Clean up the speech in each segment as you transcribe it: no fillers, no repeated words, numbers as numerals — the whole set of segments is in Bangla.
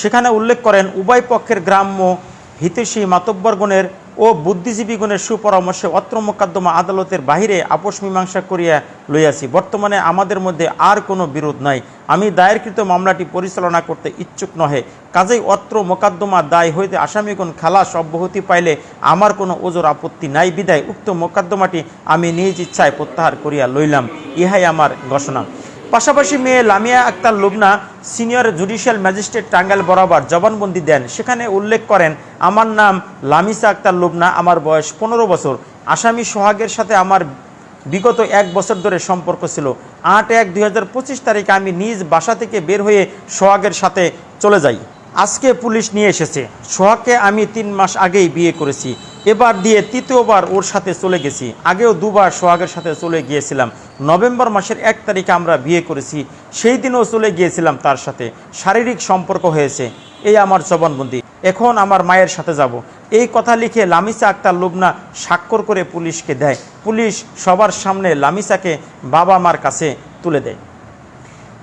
সেখানে উল্লেখ করেন, উভয় পক্ষের গ্রাম্য হিতৈষী মাতব্বরগণের ও বুদ্ধিজীবীগণের সুপরামর্শে অত্র মোকদ্দমা আদালতের বাহিরে আপোষ মীমাংসা করিয়া লইয়াছি। বর্তমানে আমাদের মধ্যে আর কোনো বিরোধ নাই। আমি দায়েরকৃত মামলাটি পরিচালনা করতে ইচ্ছুক নহে। কাজেই অত্র মোকদ্দমা দায় হইতে আসামিগণ খালাস অব্যাহতি পাইলে আমার কোনো ওজোর আপত্তি নাই বিধায় উক্ত মোকদ্দমাটি আমি নিজ ইচ্ছায় প্রত্যাহার করিয়া লইলাম। ইহাই আমার ঘোষণা। পাশাপাশি মেয়ে Lamia Akter Lubna senior judicial magistrate Tangail বরাবর জবানবন্দি দেন। সেখানে উল্লেখ করেন, আমার নাম লামিসা আক্তার লুবনা, আমার বয়স 15 বছর। আসামি সোহাগের সাথে আমার বিগত 1 বছর ধরে সম্পর্ক ছিল। 8/1/2025 তারিখে আমি নিজ বাসা থেকে বের হয়ে সোহাগের সাথে চলে যাই। আজকে পুলিশ নিয়ে এসেছে। সোহাগকে আমি 3 মাস আগেই বিয়ে করেছি। এবার দিয়ে 3য়বার ওর সাথে চলে গেছি। আগেও 2বার সোহাগের সাথে চলে গিয়েছিলাম। নভেম্বর মাসের 1 তারিখে আমরা বিয়ে করেছি। সেই দিনও চলে গিয়েছিলাম তার সাথে। শারীরিক সম্পর্ক হয়েছে। এই আমার জবানবন্দি। এখন আমার মায়ের সাথে যাব। এই কথা লিখে লামিসা আক্তার লুবনা স্বাক্ষর করে পুলিশকে দেয়। পুলিশ সবার সামনে লামিসাকে বাবা মার কাছে তুলে দেয়।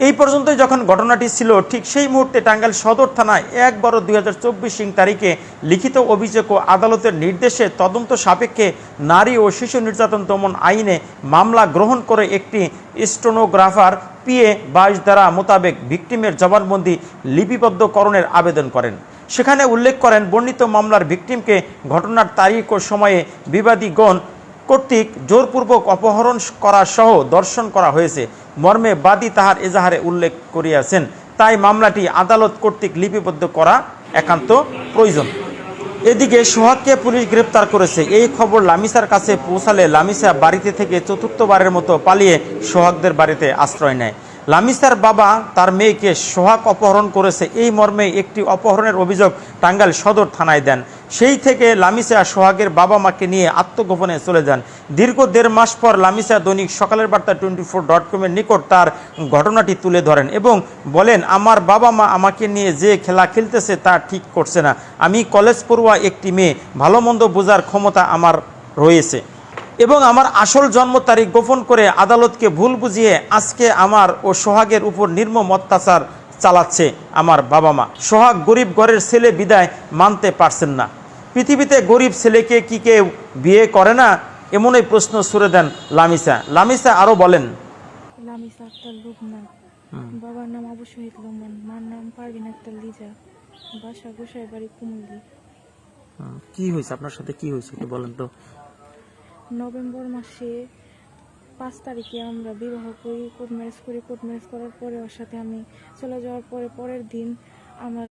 এই পর্যন্তই যখন ঘটনাটি ছিল, ঠিক সেই মুহূর্তে টাঙ্গাইল সদর থানায় 1/12/2024 তারিখে লিখিত অভিযোগ ও আদালতের নির্দেশে তদন্ত সাপেক্ষে নারী ও শিশু নির্যাতন দমন আইনে মামলা গ্রহণ করে একটি স্টেনোগ্রাফার PA 22 ধারা মোতাবেক ভিকটিমের জবানবন্দি লিপিবদ্ধকরণের আবেদন করেন। সেখানে উল্লেখ করেন, বর্ণিত মামলার ভিকটিমকে ঘটনার তারিখ ও সময়ে বিবাদীগণ কর্তৃক জোরপূর্বক অপহরণ করা সহ দর্শন করা হয়েছে মর্মে বাদী তাহার এজাহারে উল্লেখ করিয়াছেন। তাই মামলাটি আদালত কর্তৃক লিপিবদ্ধ করা একান্ত প্রয়োজন। এদিকে সোহাগকে পুলিশ গ্রেপ্তার করেছে। এই খবর লামিসার কাছে পৌঁছালে লামিসা বাড়িতে থেকে 4র্থবারের মতো পালিয়ে সোহাগদের বাড়িতে আশ্রয় নেয়। লামিসার বাবা তার মেয়েকে সোহাগ অপহরণ করেছে এই মর্মে একটি অপহরণের অভিযোগ টাঙ্গাইল সদর থানায় দেন। সেই থেকে লামিসা সোহাগের বাবা মাকে নিয়ে আত্মগোপনে চলে যান। দীর্ঘ 1.5 মাস পর লামিসা দৈনিক সকালের বার্তা 24.com-এর নিকট তার ঘটনাটি তুলে ধরেন এবং বলেন, আমার বাবা মা আমাকে নিয়ে যে খেলা খেলতেছে তা ঠিক করছে না। আমি কলেজ পড়ুয়া একটি মেয়ে, ভালো মন্দ বোঝার ক্ষমতা আমার রয়েছে এবং আমার আসল জন্ম তারিখ গোপন করে আদালতকে ভুল বুঝিয়ে আজকে আমার ও সোহাগের উপর নির্মম অত্যাচার চালাচ্ছে আমার বাবা মা। সোহাগ গরিব ঘরের ছেলে বিদায় মানতে পারছেন না। পৃথিবীতে গরিব ছেলেকে কি কেউ বিয়ে করে না? এমনই প্রশ্ন ছুড়ে দেন লামিসা। লামিসা আরও বলেন, লামিসা আক্তার লুবনা, বাবার নাম আবু শহীদ লোমান, মার নাম পারভিন আক্তার লিজা, বাসা গোসাই বাড়ি কুমুলি। কি হয়েছে আপনার সাথে, কি হয়েছে একটু বলেন তো। নভেম্বর মাসে 5 তারিখে আমরা বিবাহ করি, কোর্ট ম্যারেজ করি। কোর্ট ম্যারেজ করার পরে ওর সাথে আমি চলে যাওয়ার পরে পরের দিন আমার